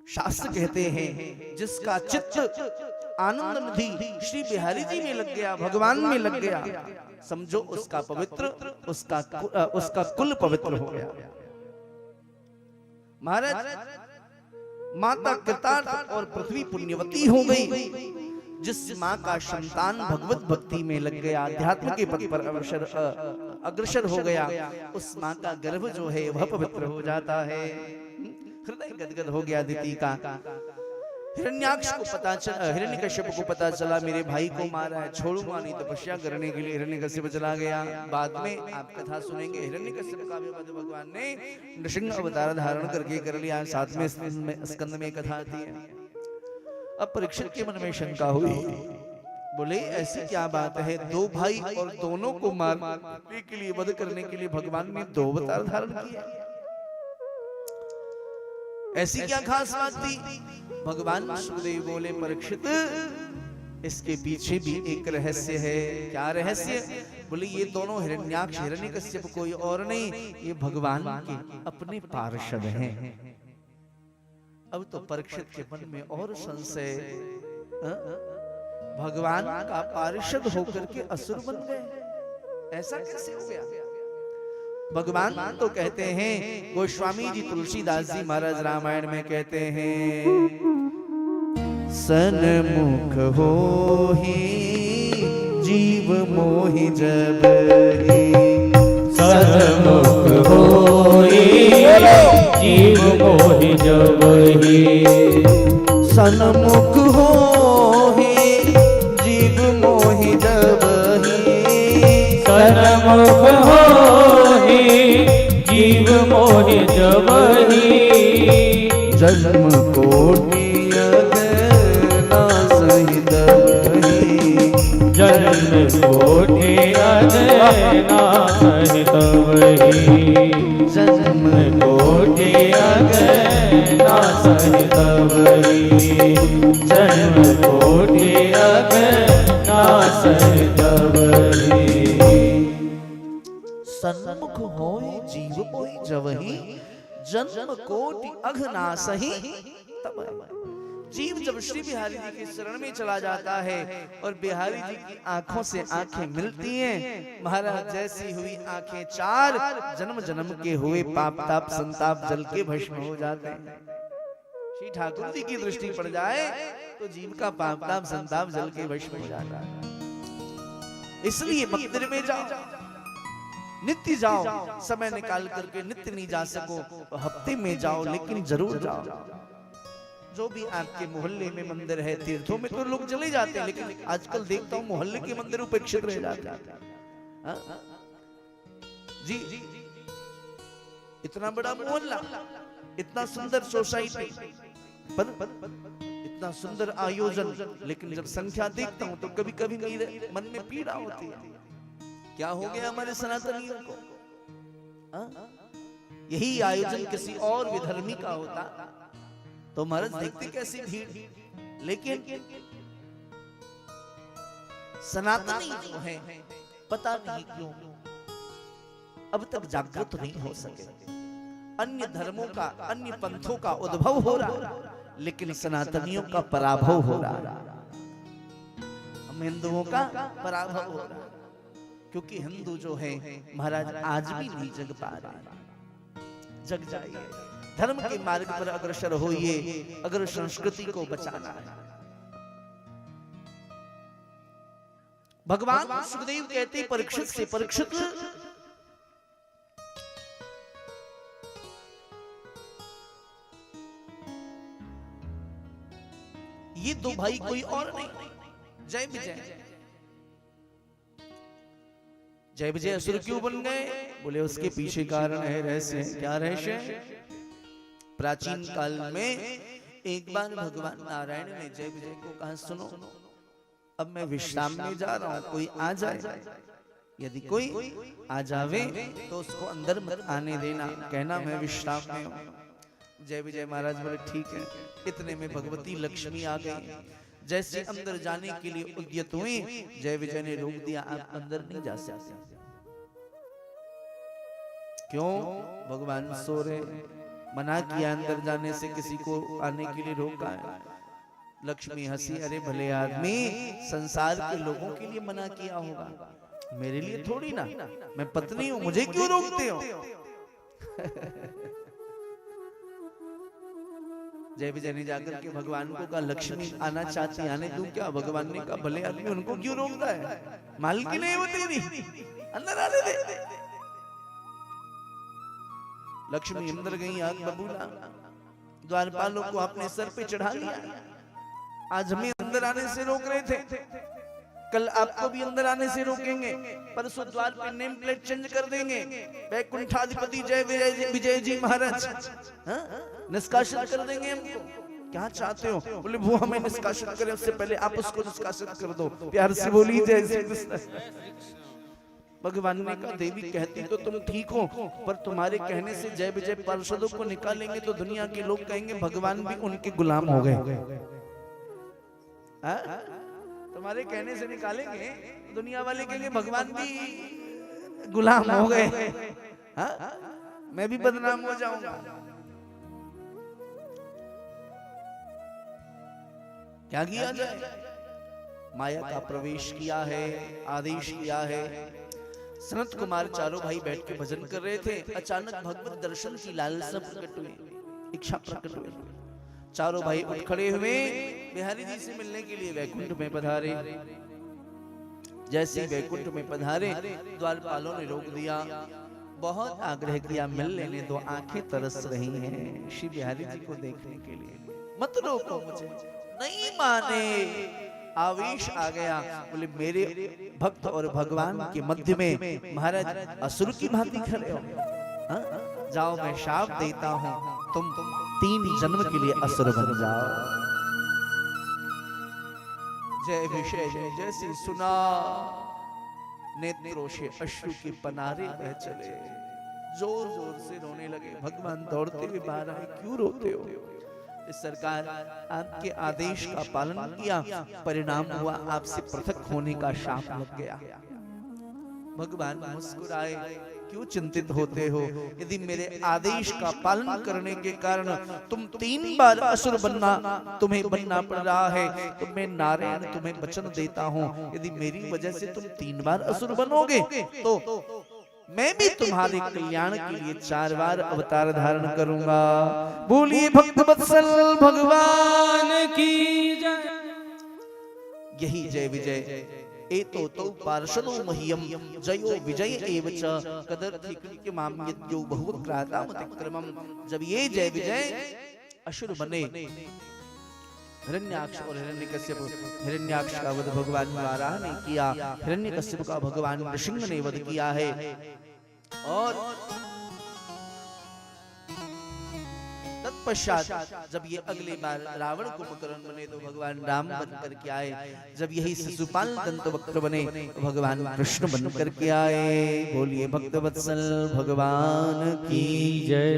शास्त्र कहते हैं जिसका चित्त आनंद निधि श्री बिहारी जी में लग गया, भगवान में लग गया, समझो उसका पवित्र, उसका कुल पवित्र हो गया। महाराज माता कृतार्थ और पृथ्वी पुण्यवती हो गई। जिस माँ का संतान भगवत भक्ति में लग गया, अध्यात्म के पथ पर अग्रसर हो गया, उस माँ का गर्भ जो है वह पवित्र हो जाता है। हृदय गदगद हो गया अदिति का। हिरण्याक्ष को पता चला, हिरण्यकश्यप को पता चला मेरे भाई को मारा है, छोड़ूंगा नहीं तपस्या करने के लिए हिरण्यकश्यप चला गया। बाद में आप कथा सुनेंगे, हिरण्यकश्यप का भी भगवान ने नृसिंह अवतार धारण करके कर लिया। साथ में स्कंद में कथा आती है। अब परीक्षित के मन में शंका हुई, बोले ऐसी क्या बात है, दो भाई और दोनों को मारने के लिए, वध करने के लिए भगवान ने दो अवतार धारण किया, ऐसी क्या खास बात थी? भगवान सुखदेव बोले परीक्षित इसके पीछे भी एक रहस्य है। क्या रहस्य? बोले ये दोनों हिरण्याक्ष हिरण्यकश्यप कोई और नहीं, ये भगवान के अपने पार्षद हैं। अब तो परीक्षित के मन में और संशय, भगवान का पार्षद होकर के असुर बन गए, ऐसा कैसे हो गया? भगवान तो कहते हैं, गोस्वामी जी तुलसीदास जी महाराज रामायण में कहते हैं, सन्मुख हो ही जीव मोहि जब ही, सन्मुख हो ही जीव मोहि जब ही, सन्मुख हो ही जीव मोहि जब ही, सन्मुख हो ही जीव मोहि जब ही, जन्म कोटि अगना सहित वही, जन्म कोटि अगना सहित वही, जन्म कोटि अगना सहित वही, जन्म कोटि अगना सहित वही। सन्मुख होय जीव मोहि जवहि, जन्म कोटि अघना सही तब। जीव जब श्री बिहारी जी के शरण में चला जाता है और बिहारी जी की आंखों से आंखें मिलती हैं, महाराज जैसी हुई आंखें चार, जन्म जन्म के हुए पाप ताप संताप जल के भस्म हो जाते हैं। श्री ठाकुर जी की दृष्टि पड़ जाए तो जीव का पाप ताप संताप जल के भस्म हो जाता है। इसलिए मंदिर में जाओ, नित्य जाओ, समय निकाल करके नित्य नहीं जा सको तो हफ्ते में जाओ, लेकिन जरूर जाओ। जो भी आपके मोहल्ले में मंदिर है, तीर्थों में तो लोग चले जाते हैं, लेकिन आजकल देखता हूँ मोहल्ले के मंदिर उपेक्षित रह जाते हैं। जी, इतना बड़ा मोहल्ला, इतना सुंदर सोसाइटी, पर इतना सुंदर आयोजन, लेकिन जब संख्या देखता हूँ तो कभी कभी मेरे मन में पीड़ा होती है। क्या हो गया हमारे सनातनियों को? यही आयोजन किसी और विधर्मी का होता तो महाराज देखते कैसी भीड़, लेकिन सनातनी जो है पता नहीं क्यों अब तक जागृत नहीं हो सके। अन्य धर्मों का, अन्य पंथों का उद्भव हो रहा, लेकिन सनातनियों का पराभव हो रहा, हम हिंदुओं का पराभव हो रहा, क्योंकि हिंदू जो है महाराज आज भी नहीं जग पा रहे। जग जाइए, धर्म के मार्ग पर अग्रसर होइए, अगर संस्कृति को बचाना है। भगवान सुखदेव कहते परीक्षित से, परीक्षित ये दो भाई कोई और नहीं, जय विजय। जय विजय असुर क्यों बन गए? बोले उसके पीछे कारण है, रहस्य। क्या रहस्य? प्राचीन काल में एक बार भगवान नारायण ने जय विजय को कहा, सुनो अब मैं विश्राम में जा रहा हूं, कोई आ जाए, यदि कोई आ जावे तो उसको अंदर मत आने देना, कहना मैं विश्राम में हूं। जय विजय महाराज बोले ठीक है। इतने में भगवती लक्ष्मी आ गई। जैसे अंदर जाने के लिए उद्यत हुई, जय विजय ने रोक दिया, आप अंदर नहीं जा सकते। क्यों? भगवान सो रहे। मना किया अंदर जाने से, किसी को आने के लिए रोका है। लक्ष्मी हंसी, अरे भले आदमी, संसार के लोगों के लिए मना किया होगा, मेरे लिए थोड़ी ना, मैं पत्नी हूं, मुझे क्यों रोकते हो? जय विजय ने जाकर के भगवान को कहा, लक्ष्मी आना चाहती, आने दूं क्या? भगवान ने कहा, भले आदमी, उनको क्यों रोकता है? मालकिन है वो तेरी, अंदर आने दे। लक्ष्मी अंदर गई, आग बबूला, द्वारपालों को अपने सर पे चढ़ा लिया। आज हमें अंदर आने से रोक रहे थे, कल आपको भी अंदर आने से रोकेंगे, परसों द्वार पे नेम प्लेट चेंज कर देंगे, वैकुंठाधिपति जय विजय जी महाराज, निष्कासित कर देंगे हमको। क्या चाहते हो? बोले वो हमें निष्कासित करें, उससे पहले आप उसको निष्कासित कर दो। प्यार से बोली जय श्री कृष्ण। भगवान ने कहा, देवी कहती तो तुम ठीक हो, पर तुम्हारे कहने से जय विजय पार्षदों को निकालेंगे तो दुनिया के लोग कहेंगे भगवान भी उनके गुलाम हो गए। तुम्हारे कहने से निकालेंगे, दुनिया वाले कहेंगे भगवान भी गुलाम हो गए, मैं भी बदनाम हो जाऊंगा। क्या किया जाए? माया का प्रवेश किया है, आदेश किया है। सनत कुमार चारों भाई बैठ के भजन कर रहे थे, अचानक भगवत दर्शन की लालसा प्रकट हुई, इच्छा प्रकट हुई। चारों भाई उठ खड़े हुए, बिहारी जी से मिलने के लिए वैकुंठ में पधारे। जैसे वैकुंठ में पधारे, द्वारपालों ने रोक दिया, बहुत आग्रह किया, मिल लेने दो, आंखें तरस रही हैं श्री बिहारी जी को देखने के लिए, मत रोको मुझे। नहीं माने, आवेश आ गया, बोले मेरे भक्त और भगवान के मध्य में महाराज असुर की भांति खड़े हो, जाओ मैं शाप देता हूं, तुम 3 जन्म के लिए असुर बन जाओ। जय विजय जय जैसे सुना, नेत्रों से अश्रु के पनारे बह चले, जोर जोर से रोने लगे। भगवान दौड़ते हुए बाहर आए, क्यों रोते हो? इस सरकार आपके आदेश का पालन किया, परिणाम हुआ आपसे पृथक होने का शाप लग गया। भगवान मुस्कुराए, क्यों चिंतित होते हो? यदि मेरे आदेश का पालन करने के कारण तुम 3 बार असुर तुम्हें बनना पड़ रहा है, तो मैं नारायण तुम्हें वचन देता हूं, यदि मेरी वजह से तुम 3 बार असुर बनोगे तो मैं भी तुम्हारे कल्याण के लिए 4 बार अवतार धारण करूंगा। बोलिए भक्त वत्सल भगवान की जय। यही जय विजय एतो तो पार्षदो मह्यम जयो विजय एव च कदर्थि कृत्यमाम्यद्यो बहुवक्रातामतिक्रमम्। जब ये जय विजय असुर बने, हिरण्याक्ष और हिरण्यकश्यप, हिरण्याक्ष का वध भगवान वाराह ने किया, हिरण्यकश्यप का भगवान नृसिंह ने वध किया है। और तत्पश्चात जब ये अगली बार रावण कुंभकर्ण बने तो भगवान राम बन करके आए, जब यही शिशुपाल दंतवक्त्र बने तो भगवान कृष्ण बन करके आए। बोलिए भक्त वत्सल भगवान की जय।